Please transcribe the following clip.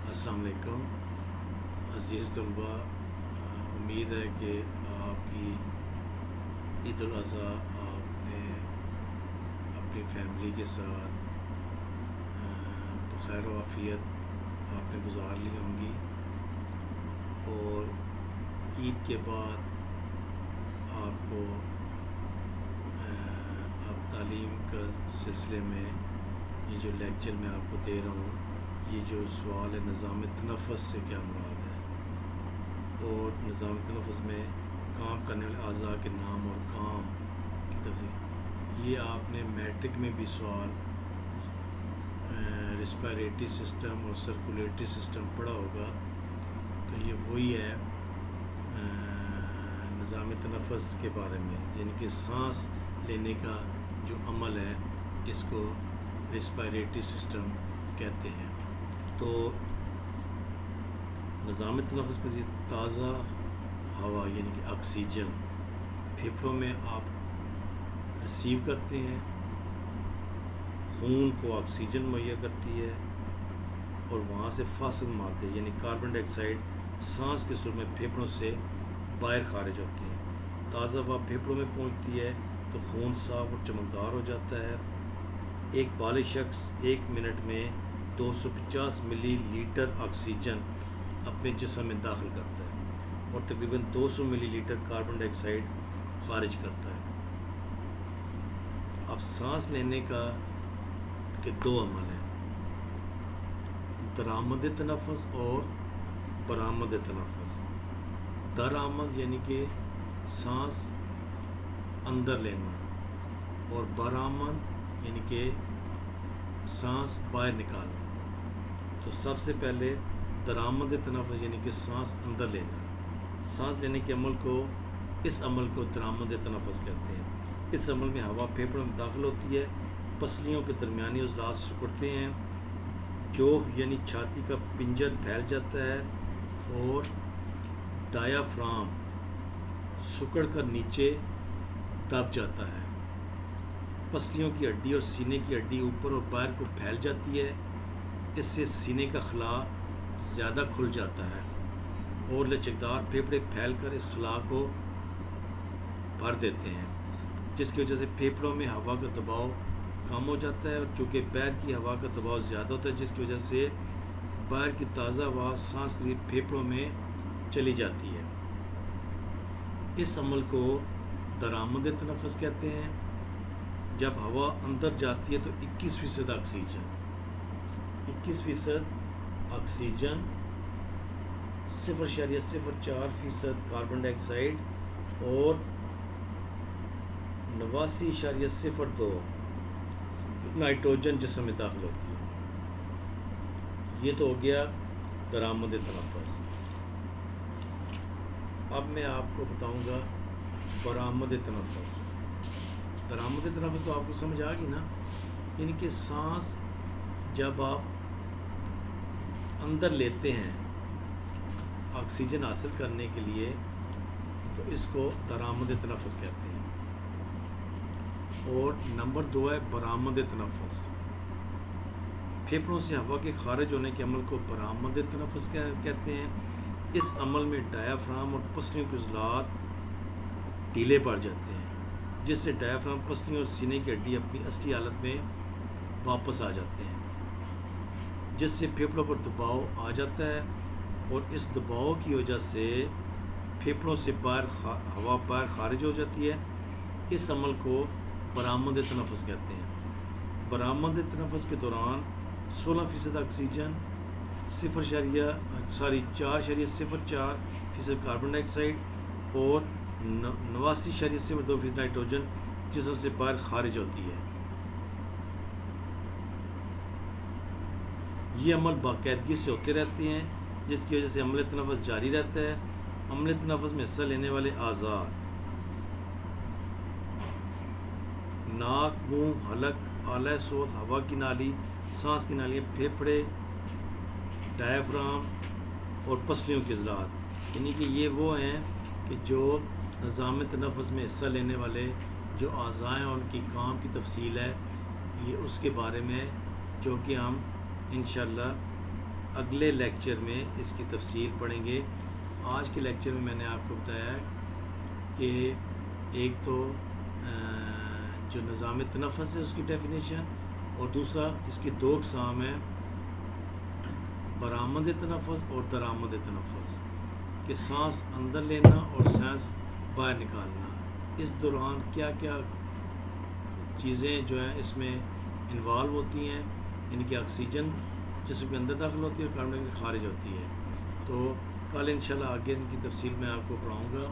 السلام علیکم عزیز طلباء، امید ہے کہ آپ کی عید الاضحیٰ آپ نے اپنی فیملی کے ساتھ بخیر و عافیت آپ نے گزار لی ہوں گی، اور عید کے بعد آپ کو اب تعلیم کا سلسلے میں یہ جو لیکچر میں آپ کو دے رہا ہوں، یہ جو سوال ہے نظام تنفس سے کیا مراد ہے، اور نظام تنفس میں کام کرنے والے اعضاء کے نام اور کام کی تفصیل، یہ آپ نے میٹرک میں بھی سوال ریسپائریٹری سسٹم اور سرکولیٹری سسٹم پڑھا ہوگا، تو یہ وہی ہے نظام تنفس کے بارے میں، یعنی کہ سانس لینے کا جو عمل ہے اس کو ریسپائریٹری سسٹم کہتے ہیں۔ تو نظام تنفس کا تازہ ہوا یعنی کہ آکسیجن پھیپھڑوں میں آپ ریسیو کرتے ہیں، خون کو آکسیجن مہیا کرتی ہے اور وہاں سے فاصل مارتے ہیں، یعنی کاربن ڈائی آکسائڈ سانس کے صورت میں پھیپھڑوں سے باہر خارج ہوتی ہے۔ تازہ ہوا پھیپھڑوں میں پہنچتی ہے تو خون صاف اور چمکدار ہو جاتا ہے۔ ایک بالغ شخص 1 منٹ میں 250 ملی لیٹر آکسیجن اپنے جسم میں داخل کرتا ہے اور تقریباً 200 ملی لیٹر کاربن ڈائی آکسائڈ خارج کرتا ہے۔ اب سانس لینے کا کے 2 عمل ہیں، درآمد تنفس اور برآمد تنفس۔ درآمد یعنی کہ سانس اندر لینا، اور برآمد یعنی کہ سانس باہر نکالنا۔ تو سب سے پہلے درآمد تنفس یعنی کہ سانس اندر لینا، سانس لینے کے عمل کو، اس عمل کو درآمد تنفس کہتے ہیں۔ اس عمل میں ہوا پھیپھڑوں میں داخل ہوتی ہے، پسلیوں کے درمیانی عضلات سکڑتے ہیں، جوف یعنی چھاتی کا پنجر پھیل جاتا ہے اور ڈایافرام سکڑ کر نیچے دب جاتا ہے، پسلیوں کی ہڈی اور سینے کی ہڈی اوپر اور باہر کو پھیل جاتی ہے، اس سے سینے کا خلا زیادہ کھل جاتا ہے اور لچکدار پھیپھڑے پھیل کر اس خلا کو بھر دیتے ہیں، جس کی وجہ سے پھیپھڑوں میں ہوا کا دباؤ کم ہو جاتا ہے، اور چونکہ باہر کی ہوا کا دباؤ زیادہ ہوتا ہے جس کی وجہ سے باہر کی تازہ ہوا سانس کے ذریعے پھیپھڑوں میں چلی جاتی ہے۔ اس عمل کو درآمد تنفس کہتے ہیں۔ جب ہوا اندر جاتی ہے تو 21% آکسیجن 0.04% کاربن ڈائی آکسائڈ اور 89.02 نائٹروجن جسم میں داخل ہوتی ہے۔ یہ تو ہو گیا درآمد تنفس۔ اب میں آپ کو بتاؤں گا برآمد تنفس۔ درآمد تنفس تو آپ کو سمجھ آ گئی نا، یعنی کہ سانس جب آپ اندر لیتے ہیں آکسیجن حاصل کرنے کے لیے تو اس کو درآمد تنفس کہتے ہیں۔ اور نمبر 2 ہے برآمد تنفس۔ پھیپھڑوں سے ہوا کے خارج ہونے کے عمل کو برآمد تنفس کہتے ہیں۔ اس عمل میں ڈایافرام اور پسلیوں کے عضلات ڈھیلے پڑ جاتے ہیں، جس سے ڈایافرام، پسلیوں اور سینے کی ہڈی اپنی اصلی حالت میں واپس آ جاتے ہیں، جس سے پھیپھڑوں پر دباؤ آ جاتا ہے، اور اس دباؤ کی وجہ سے پھیپھڑوں سے ہوا باہر خارج ہو جاتی ہے۔ اس عمل کو برآمد تنفس کہتے ہیں۔ برآمد تنفس کے دوران 16% آکسیجن، 4.04% کاربن ڈائی آکسائڈ اور 89.02% نائٹروجن جسم سے باہر خارج ہوتی ہے۔ یہ عمل باقاعدگی سے ہوتے رہتے ہیں، جس کی وجہ سے عمل تنفس جاری رہتا ہے۔ عمل تنفس میں حصہ لینے والے اعضاء ناک، منہ، حلق، آلہ صوت، ہوا کی نالی، سانس کی نالیاں، پھیپھڑے، ڈایافرام اور پسلیوں کے عضلات، یعنی کہ یہ وہ ہیں کہ جو نظام تنفس میں حصہ لینے والے جو اعضاء ہیں، ان کی کام کی تفصیل ہے یہ اس کے بارے میں، جو کہ ہم انشاءاللہ اگلے لیکچر میں اس کی تفصیل پڑھیں گے. آج کے لیکچر میں نے آپ کو بتایا کہ ایک تو جو نظام تنفس ہے اس کی ڈیفینیشن، اور دوسرا اس کی دو اقسام ہیں، برآمد تنفس اور درآمد تنفس، کہ سانس اندر لینا اور سانس باہر نکالنا. اس دوران کیا کیا چیزیں جو ہیں اس میں انوالو ہوتی ہیں، یعنی کہ آکسیجن جسم کے اندر داخل ہوتی ہے اور کاربن ڈائی آکسائڈ سے خارج ہوتی ہے. تو کل انشاءاللہ آگے ان کی تفصیل میں آپ کو پڑھاؤں گا.